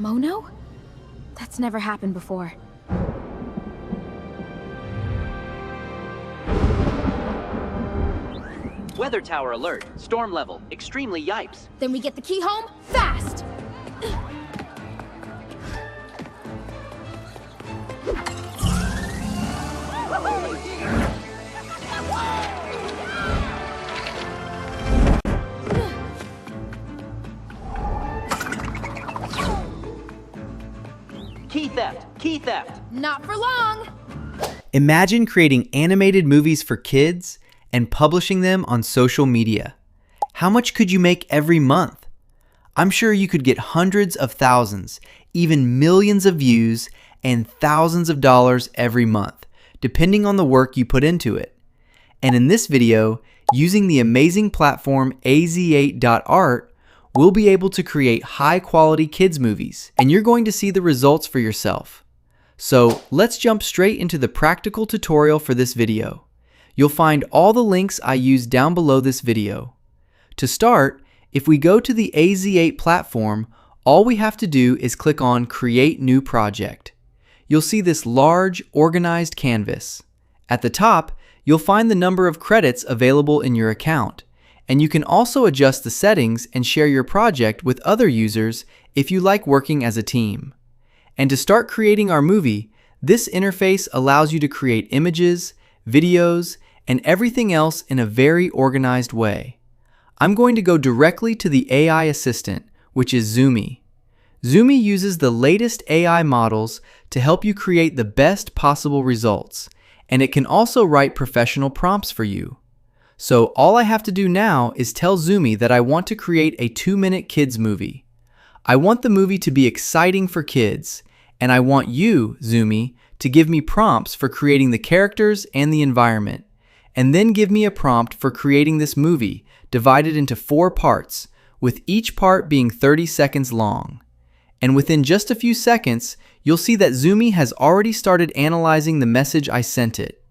Mono? That's never happened before. Weather tower alert. Storm level. Extremely yipes. Then we get the key home fast! Key theft! Key theft! Not for long! Imagine creating animated movies for kids and publishing them on social media. How much could you make every month? I'm sure you could get hundreds of thousands, even millions of views and thousands of dollars every month, depending on the work you put into it. And in this video, using the amazing platform az8.art, we'll be able to create high-quality kids movies, and you're going to see the results for yourself. So let's jump straight into the practical tutorial for this video. You'll find all the links I used down below this video. To start, if we go to the AZ8 platform, all we have to do is click on Create New Project. You'll see this large, organized canvas. At the top, you'll find the number of credits available in your account, and you can also adjust the settings and share your project with other users if you like working as a team. And to start creating our movie, this interface allows you to create images, videos, and everything else in a very organized way. I'm going to go directly to the AI assistant, which is Zumi. Zumi uses the latest AI models to help you create the best possible results, and it can also write professional prompts for you. So all I have to do now is tell Zumi that I want to create a 2-minute kids movie. I want the movie to be exciting for kids, and I want you, Zumi, to give me prompts for creating the characters and the environment, and then give me a prompt for creating this movie divided into 4 parts, with each part being 30 seconds long. And within just a few seconds, you'll see that Zumi has already started analyzing the message I sent it.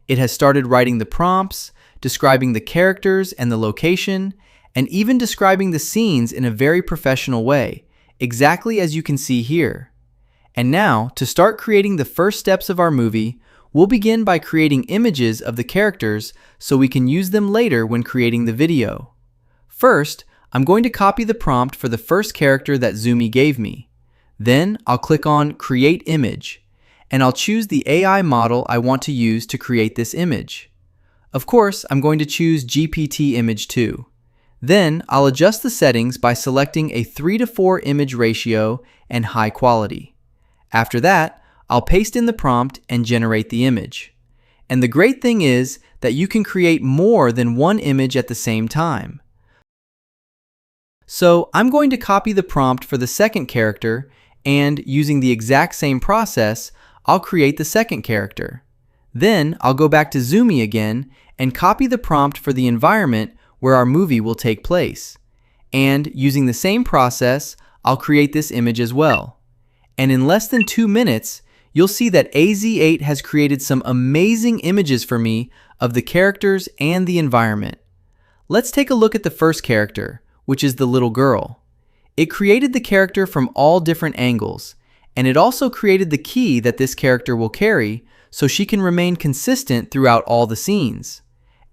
It has started writing the prompts, describing the characters and the location, and even describing the scenes in a very professional way, exactly as you can see here. And now, to start creating the first steps of our movie, we'll begin by creating images of the characters so we can use them later when creating the video. First, I'm going to copy the prompt for the first character that Zumi gave me. Then I'll click on Create Image, and I'll choose the AI model I want to use to create this image. Of course, I'm going to choose GPT Image 2. Then I'll adjust the settings by selecting a 3:4 image ratio and high quality. After that, I'll paste in the prompt and generate the image. And the great thing is that you can create more than one image at the same time. So I'm going to copy the prompt for the second character, and using the exact same process, I'll create the second character. Then I'll go back to Zumi again and copy the prompt for the environment where our movie will take place. And using the same process, I'll create this image as well. And in less than 2 minutes, you'll see that AZ8 has created some amazing images for me of the characters and the environment. Let's take a look at the first character, which is the little girl. It created the character from all different angles, and it also created the key that this character will carry so she can remain consistent throughout all the scenes.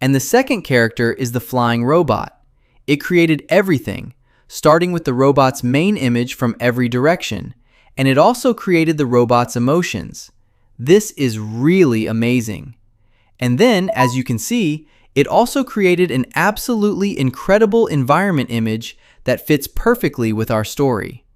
And the second character is the flying robot. It created everything, starting with the robot's main image from every direction, and it also created the robot's emotions. This is really amazing. And then, as you can see, it also created an absolutely incredible environment image that fits perfectly with our story.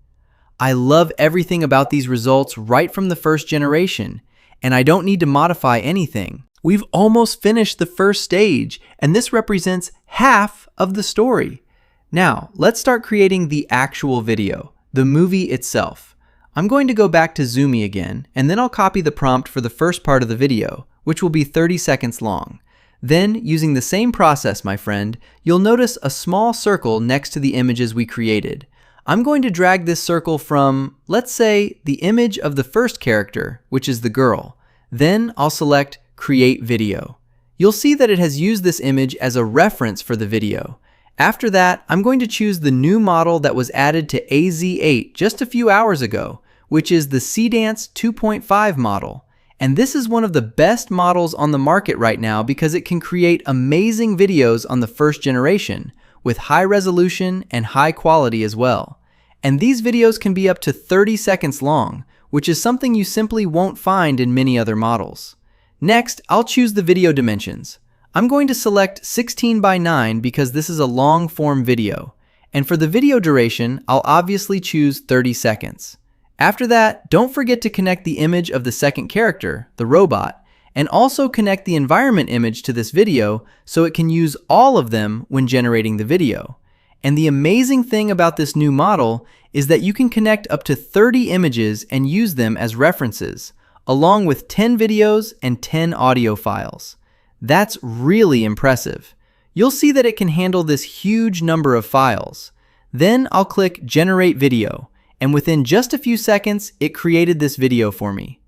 I love everything about these results right from the first generation, and I don't need to modify anything. We've almost finished the first stage, and this represents half of the story. Now, let's start creating the actual video, the movie itself. I'm going to go back to Zumi again, and then I'll copy the prompt for the first part of the video, which will be 30 seconds long. Then, using the same process, my friend, you'll notice a small circle next to the images we created. I'm going to drag this circle from, let's say, the image of the first character, which is the girl. Then I'll select Create Video. You'll see that it has used this image as a reference for the video, After that, I'm going to choose the new model that was added to AZ8 just a few hours ago, which is the Seedance 2.5 model. And this is one of the best models on the market right now because it can create amazing videos on the first generation with high resolution and high quality as well. And these videos can be up to 30 seconds long, which is something you simply won't find in many other models. Next, I'll choose the video dimensions. I'm going to select 16 by 9 because this is a long form video. And for the video duration, I'll obviously choose 30 seconds. After that, don't forget to connect the image of the second character, the robot, and also connect the environment image to this video so it can use all of them when generating the video. And the amazing thing about this new model is that you can connect up to 30 images and use them as references, along with 10 videos and 10 audio files. That's really impressive. You'll see that it can handle this huge number of files. Then I'll click Generate Video, and within just a few seconds, it created this video for me.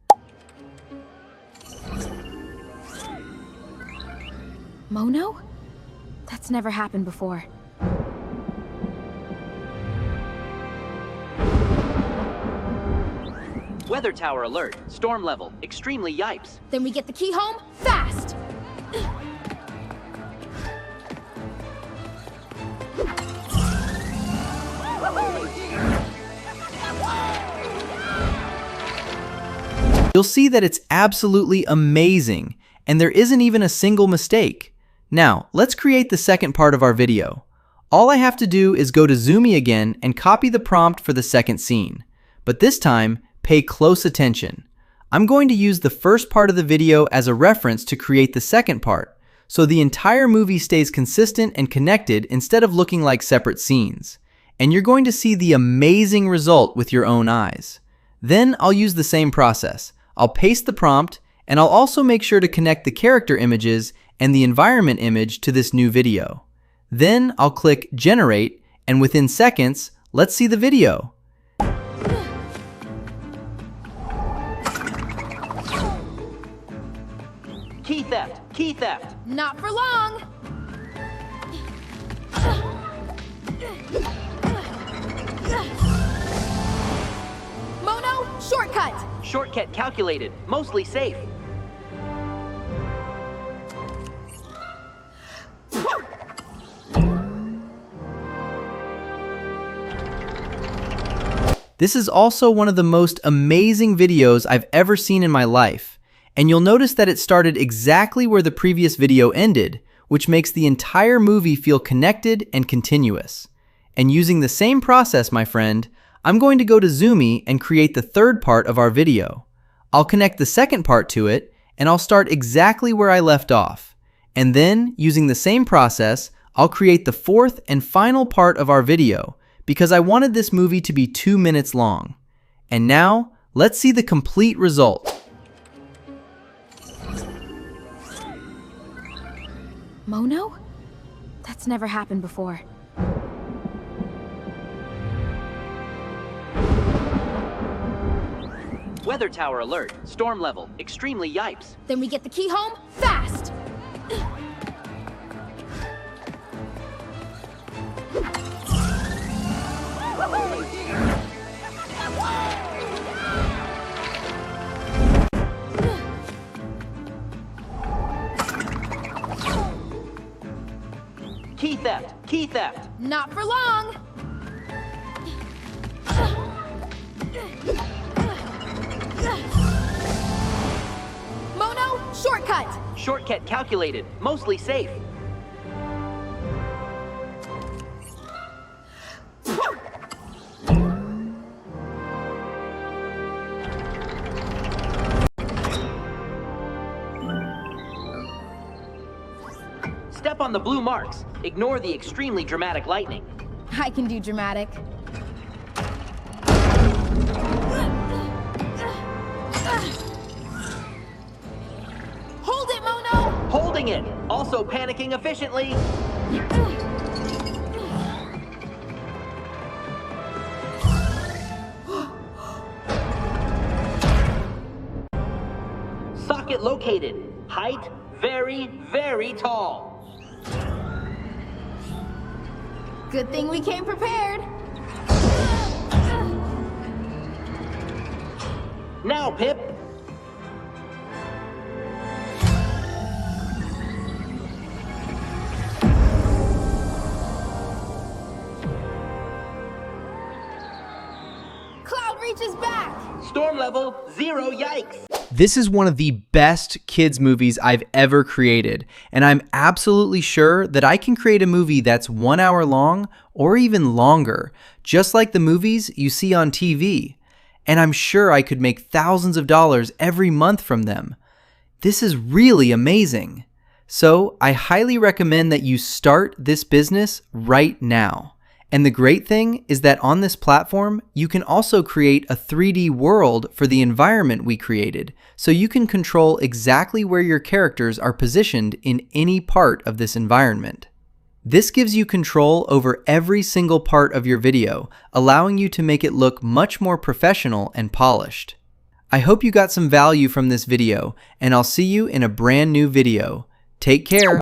Mono? That's never happened before. Weather tower alert. Storm level. Extremely yipes. Then we get the key home fast! You'll see that it's absolutely amazing, and there isn't even a single mistake. Now, let's create the second part of our video. All I have to do is go to Zumi again and copy the prompt for the second scene. But this time, pay close attention. I'm going to use the first part of the video as a reference to create the second part, so the entire movie stays consistent and connected instead of looking like separate scenes. And you're going to see the amazing result with your own eyes. Then I'll use the same process. I'll paste the prompt, and I'll also make sure to connect the character images and the environment image to this new video. Then I'll click Generate, and within seconds, let's see the video. Key theft! Key theft! Not for long! Mono, shortcut! Shortcut calculated. Mostly safe. This is also one of the most amazing videos I've ever seen in my life. And you'll notice that it started exactly where the previous video ended, which makes the entire movie feel connected and continuous. And using the same process, my friend, I'm going to go to Zumi and create the third part of our video. I'll connect the second part to it, and I'll start exactly where I left off. And then, using the same process, I'll create the fourth and final part of our video, because I wanted this movie to be 2 minutes long. And now, let's see the complete result. Mono? That's never happened before. Weather tower alert. Storm level. Extremely yipes. Then we get the key home fast! Key theft! Key theft! Not for long! Mono, shortcut! Shortcut calculated. Mostly safe. Step on the blue marks. Ignore the extremely dramatic lightning. I can do dramatic. Hold it, Mono! Holding it. Also panicking efficiently. Socket located. Height, very, very tall. Good thing we came prepared. Now, Pip. Cloud reaches back. Storm level 0, yikes. This is one of the best kids movies I've ever created, and I'm absolutely sure that I can create a movie that's 1 hour long or even longer, just like the movies you see on TV. And I'm sure I could make thousands of dollars every month from them. This is really amazing. So I highly recommend that you start this business right now. And the great thing is that on this platform, you can also create a 3D world for the environment we created, so you can control exactly where your characters are positioned in any part of this environment. This gives you control over every single part of your video, allowing you to make it look much more professional and polished. I hope you got some value from this video, and I'll see you in a brand new video. Take care.